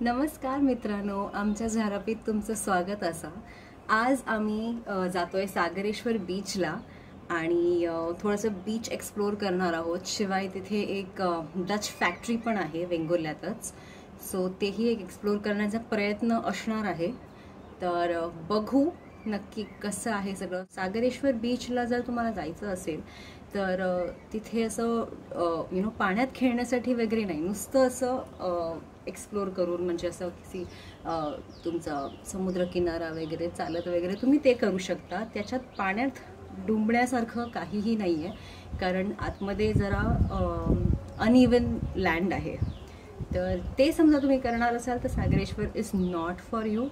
नमस्कार मित्रांनो, आमच्या झारापीत तुमचं स्वागत असा। आज आम्ही जातोय सागरेश्वर बीचला आणि थोडंसं बीच एक्सप्लोर करणार आहोत। शिवाय तिथे एक डच फॅक्टरी पण आहे वेंगुर्ल्यातच, सो तेही एक एक्सप्लोर करण्याचा प्रयत्न असणार आहे। तर बघू नक्की कसं आहे सगळं। सागरेश्वर बीचला जर तुम्हाला जायचं असेल तर तिथे असं पाण्यात खेळण्यासाठी वगैरे नाही, नुसतं असं एक्सप्लोर करून म्हणजे असं की तुमचा समुद्रकिनारा वगैरे चालत वगैरे तुम्ही ते करू शकता। त्याच्यात पाण्यात डुंबण्यासारखं काहीही नाही आहे, कारण आतमध्ये जरा अनइवन लँड आहे। तर ते समजा तुम्ही करणार असाल तर Sagareshwar is not for you.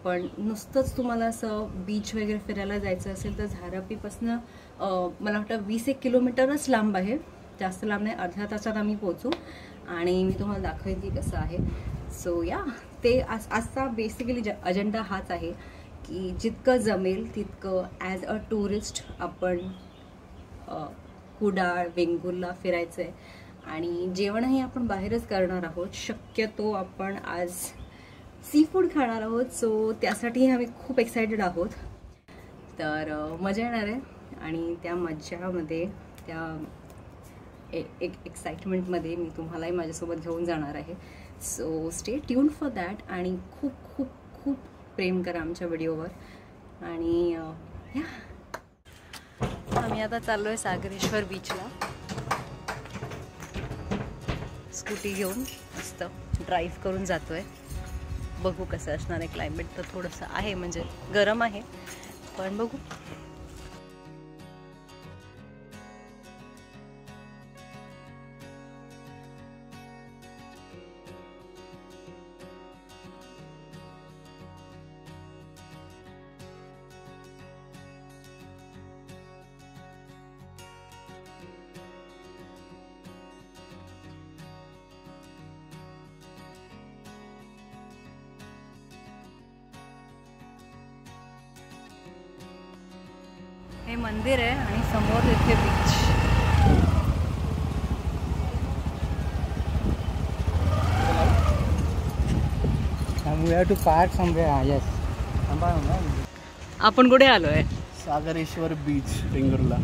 पण नुसतंच तुम्हाला असं बीच वगैरे फिरायला जायचं असेल तर झारापीपासून मला वाटतं 20 किलोमीटरच लांब आहे, जास्त लांब नाही, अर्ध्या तासात आम्ही पोहोचू आणि मी तुम्हाला दाखवेन की कसं आहे। सो या ते आजचा बेसिकली अजेंडा हाच आहे की जितकं जमेल तितकं ॲज अ टुरिस्ट आपण कुडाळ वेंगुर्ला फिरायचं आहे आणि जेवणही आपण बाहेरच करणार आहोत। शक्यतो आपण आज सी फूड खाणार आहोत, सो त्यासाठी आम्ही खूप एक्सायटेड आहोत। तर मजा येणार आहे आणि त्या मज्जामध्ये त्या एक एक्साइटमेंटमध्ये मी तुम्हालाही माझ्यासोबत घेऊन जाणार आहे। So stay tune for that आणि खूप खूप खूप प्रेम करा आमच्या व्हिडिओवर। आणि आम्ही आता चाललो आहे सागरेश्वर बीचला, स्कूटी घेऊन मस्त ड्राईव्ह करून जातो आहे। बघू कसं असणार आहे। क्लायमेट तर थोडंसं आहे, म्हणजे गरम आहे, पण बघू। हे मंदिर आहे आणि समोर इथे beach. We have to park somewhere. Yes. आपण कुठे आलोय? सागरेश्वर बीच, वेंगुर्ला।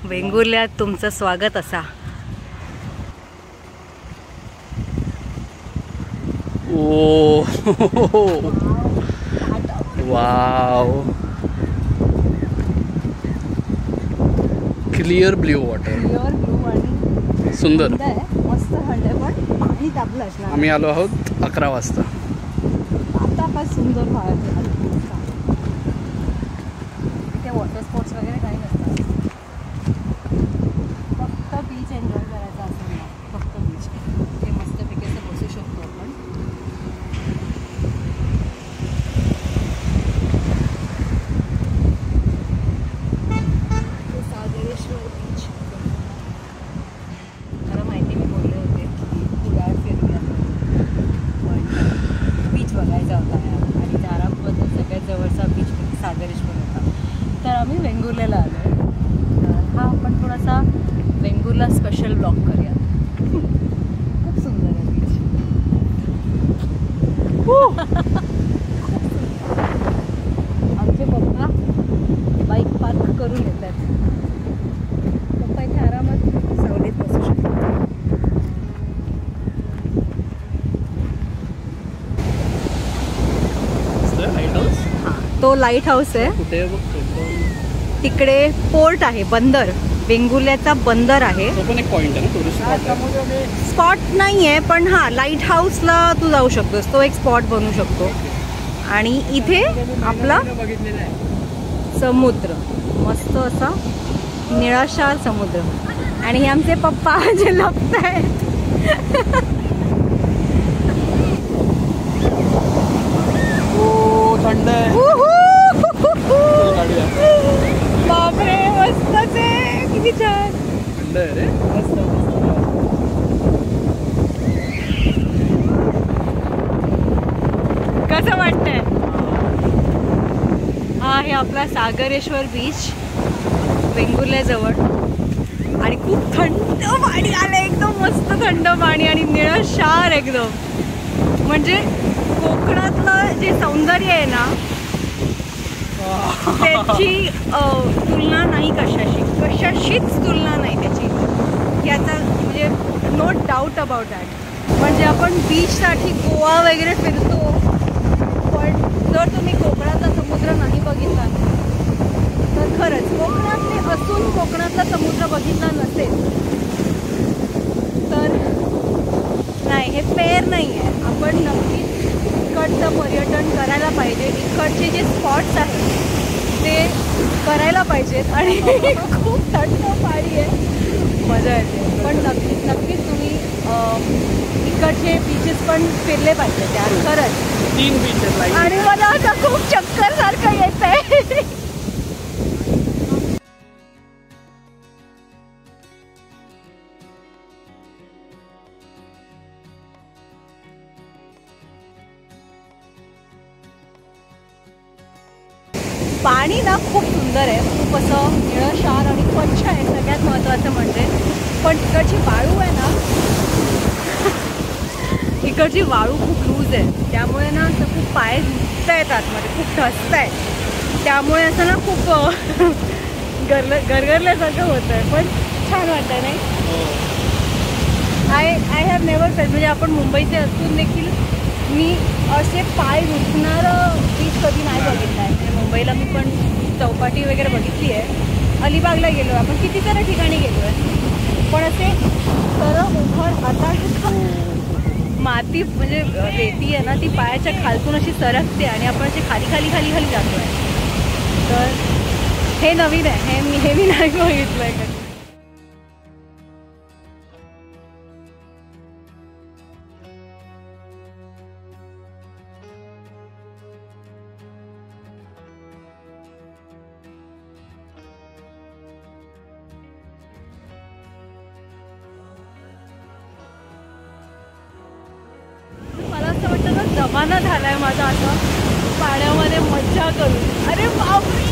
वेंगुर्ल्यात तुमचं स्वागत असा। ओ वाव, क्लिअर ब्ल्यू वॉटर, सुंदर, मस्त थंड पण पाणी तापलं असणार। आम्ही आलो आहोत 11 वाजता। आता काय सुंदर व्हायचं। इथे वॉटर स्पोर्ट्स वगैरे काही नसतात, फक्त बीच एन्जॉय करायचा असेल ना, फक्त बीच हे मस्तपैकी असं बसू शकतो आपण। सागरेश्वर बीच, मला माहिती मी बोलले होते की कुडाळ फिरूया, पण बीच बघायचा होता आणि झारापीबद्दल सगळ्यात जवळचा बीच सागरेश्वर होता, तर आम्ही वेंगुर्ल्याला आलो आहे। तर हा आपण थोडासा वेंगुर्ला स्पेशल ब्लॉग करूया। खूप सुंदर आहे बीच। आमचे पप्पा बाईक पार्क करून येतात, पप्पा इथे आरामात सावलीत बसू शकतात। तो लाईट हाऊस आहे, तिकडे पोर्ट आहे, बंदर, वेंगुर्ल्याचा बंदर आहे। तो पण एक पॉइंट आहे ना, टुरिस्ट स्पॉट नाही आहे, पण हा लाईट हाऊसला तू जाऊ शकतोस, तो एक स्पॉट बनू शकतो। आणि इथे आपला समुद्र, मस्त असा निळाशार समुद्र, आणि हे आमचे पप्पा जे लपतायत। थंड आहे, बापरे मस्तच आहे, किती छान थंड आहे रे, मस्त। कसं वाटतंय? हा आहे आपला सागरेश्वर बीच वेंगुर्ल्याजवळ, आणि खूप थंड पाणी आलं, एकदम मस्त थंड पाणी आणि निळशार एकदम। म्हणजे कोकणातलं जे सौंदर्य आहे ना त्याची तुलना नाही कशाशीच तुलना नाही त्याची, याचा म्हणजे नो डाऊट अबाउट दॅट. म्हणजे आपण बीचसाठी गोवा वगैरे फिरतो, पण जर तुम्ही कोकणातला समुद्र नाही बघितला तर खरंच कोकणातले असून कोकणातला समुद्र बघितला नसेल तर नाही, हे फेअर नाही आहे. आपण नक्कीच इकडचं पर्यटन करायला पाहिजे, इकडचे जे स्पॉट्स आहेत ते करायला पाहिजेत. आणि खूप थंड पाणी आहे, मजा येते. पण नक्कीच तुम्ही इकडचे बीचेस पण फिरले पाहिजे त्यात खरंच. 3 बीचेस. आणि मला आता खूप चक्कर सारखं येत आहे. पाणी ना खूप सुंदर आहे, खूप असं निळशार आणि स्वच्छ आहे सगळ्यात महत्त्वाचं म्हणजे. पण इकडची वाळू आहे ना, इकडची वाळू खूप लूज आहे, त्यामुळे ना असं खूप पाय धुता येतात मध्ये, खूप ठसत आहे. त्यामुळे असं ना खूप गरगरल्यासारखं होतं आहे. पण छान वाटतं नाही. आय हॅव नेवर फेल्ट, म्हणजे आपण मुंबईचे असून देखील मी असे पाय दुखणारं बीच कधी नाही बघितलं आहे. म्हणजे मुंबईला मी पण चौपाटी वगैरे बघितली आहे, अलिबागला गेलो आहे, आपण किती साऱ्या ठिकाणी गेलो आहे, पण असे सरळ उघड आता माती म्हणजे रेती आहे ना ती पायाच्या खालतून अशी सरकते आणि आपण अशी खाली जातो आहे. तर हे नवीन आहे, हे मी नाही बघितलं आहे कधी. जमाना झालाय माझा आता पाण्यामध्ये मज्जा करून. अरे बापरे,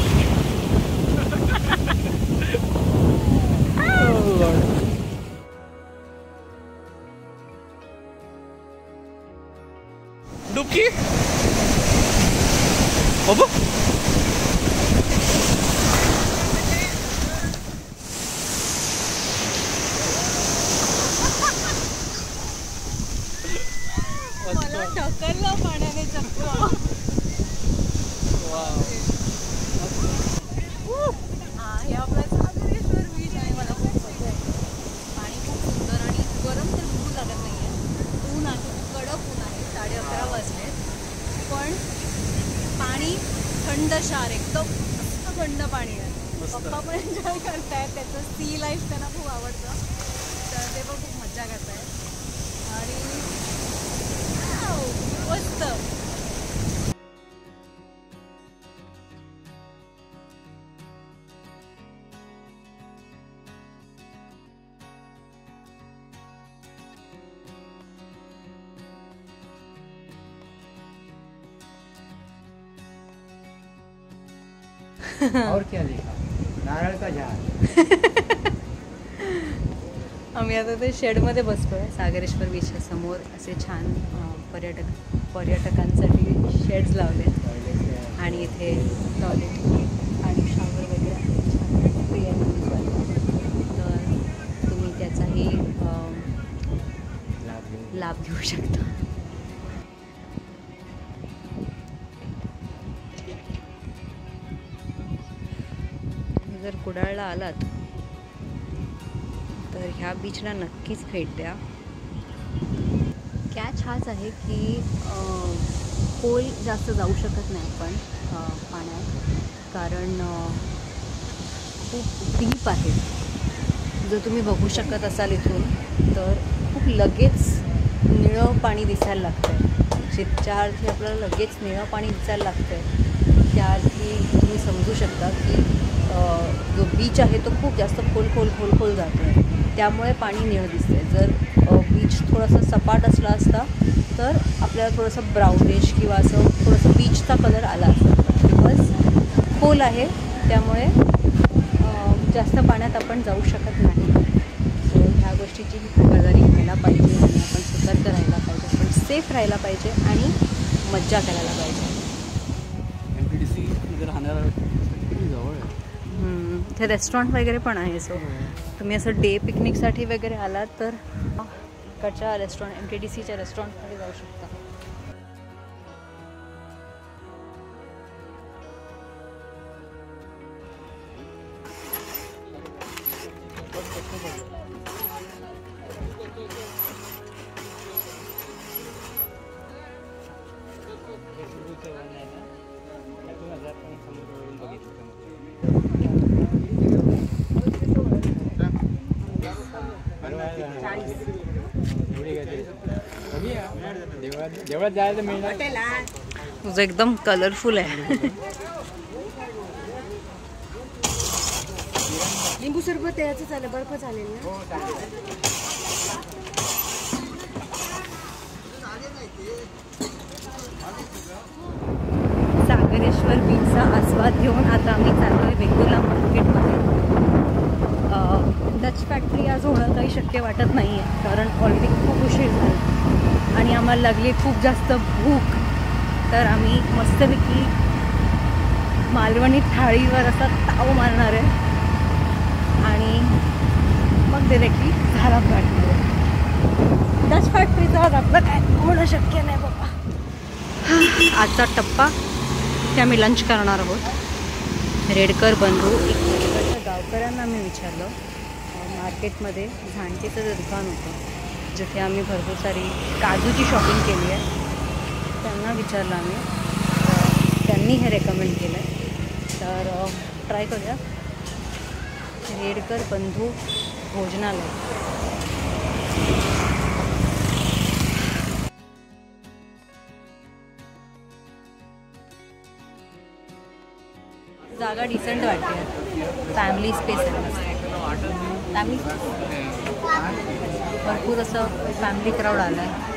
डुबकी बाबू. मला ढकललं पाण्याने चक्क. हे आपला सागरेश्वर बीच आहे. मला खूप मजा आहे. पाणी खूप सुंदर आणि गरम तर बिलकुल लागत नाही आहे. ऊन आहे, कडक ऊन आहे, 11:30 वाजले, पण पाणी थंडशार, एकदम मस्त थंड पाणी आहे. पप्पा पण एन्जॉय करतायत, त्याचं सी लाईफ त्यांना खूप आवडतं, तर ते पण खूप मजा करतायत. आणि मस्त. और क्या देखा? नारळ का झाड. आम्ही आता ते शेडमध्ये बसतोय सागरेश्वर बीचच्या समोर. असे छान पर्यटकांसाठी शेड्स लावले आणि इथे टॉयलेट आणि शॉवर वगैरे छान फ्री आहे. तर तुम्ही त्याचाही लाभ घेऊ शकता. जर कुडाळला आलात तर ह्या बीचला नक्कीच भेट द्या. कॅच हाच आहे की खोल जास्त जाऊ शकत नाही आपण पाण्यात, कारण खूप डीप आहे. जर तुम्ही बघू शकत असाल इथून तर खूप लगेच निळं पाणी दिसायला लागतं आहे. ज्या अर्थी आपल्याला लगेच निळं पाणी दिसायला लागतं आहे त्या अर्थी तुम्ही समजू शकता की जो बीच आहे तो खूप जास्त खोल जातो आहे, त्यामुळे पाणी निळं दिसते. जर बीच थोडासा सपाट असला असता तर आपल्याला थोडंसं ब्राउनिश किंवा असं थोडंसं बीचचा कलर आला असता. बिकॉज खोल आहे त्यामुळे जास्त पाण्यात आपण जाऊ शकत नाही. सो ह्या गोष्टीची खबरदारी घ्यायला पाहिजे आणि आपण सतर्क राहायला पाहिजे, पण सेफ राहायला पाहिजे आणि मज्जा करायला पाहिजे. इथे रेस्टॉरंट वगैरे पण आहे. सो तुम्ही असं डे पिकनिकसाठी वगैरे आलात तर इकडच्या रेस्टॉरंट MTDCच्या रेस्टॉरंटमध्ये जाऊ शकता. देवळात जायला मिळणार. तुझं एकदम कलरफुल आहे. लिंबू सरबत याचं चालेल, बर्फ चालेल ना. सागरेश्वर बीचचा आस्वाद घेऊन आता आम्ही चाललोय वेंगुर्ला मार्केटमध्ये. डच फॅक्टरी आज होणं काही शक्य वाटत नाही आहे, कारण ऑलरेडी खूप उशीर झाला आणि आम्हाला लागली खूप जास्त भूक. तर आम्ही मस्तपैकी मालवणी थाळीवर असा ताव मारणार आहे आणि मग डिरेक्टली झाला गाडीवर. डच फॅक्टरीचा आज आपलं काय होणं शक्य नाही बाबा. आजचा टप्पा की आम्ही लंच करणार आहोत. रेडकर बंधू इकडच्या गावकऱ्यांना आम्ही विचारलं. मार्केटमध्ये झांटीचं जे दुकान होतं जिथे आम्ही भरपूर सारी काजूची शॉपिंग केली आहे, त्यांना विचारलं आम्ही. त्यांनी हे रेकमेंड केलं आहे. तर ट्राय करूया. रेडकर बंधू भोजनालय. जागा डिसेंट वाटते. फॅमिली स्पेस आहे. फॅमिली भरपूर असं फॅमिली क्राऊड आला आहे.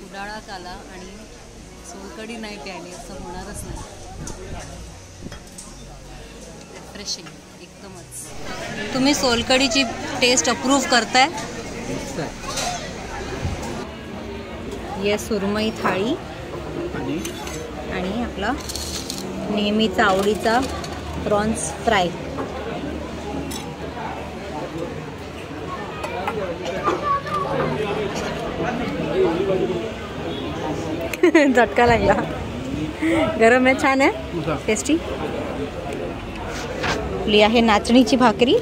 उडाळात आला आणि सोलकढी नाही प्यायली असं होणारच नाही. रिफ्रेशिंग एकदमच. तुम्ही सोलकढीची टेस्ट अप्रूव्ह करताय? ये सुरमई थाळी आणि आपला नेहमीचा आवडीचा प्रॉन्स फ्राय. झटका लागला. गरम आहे, छान आहे, टेस्टी. आपली आहे नाचणीची भाकरी,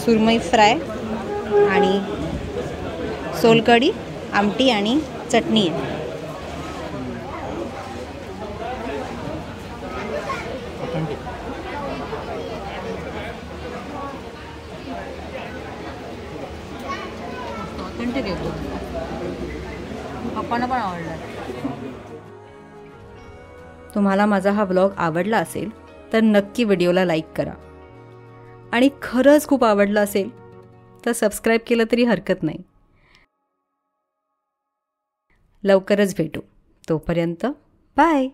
सुरमई फ्राय आणि सोलकढी, आमटी आणि चटणी आहे. ऑथेंटिक येतो. पप्पांना पण आवडला. तुम्हाला माझा हा व्लॉग आवडला असेल तर नक्की व्हिडिओला लाईक करा आणि खरंच खूप आवडलं असेल तर सबस्क्राईब केलं तरी हरकत नाही. लवकरच भेटू. तोपर्यंत बाय.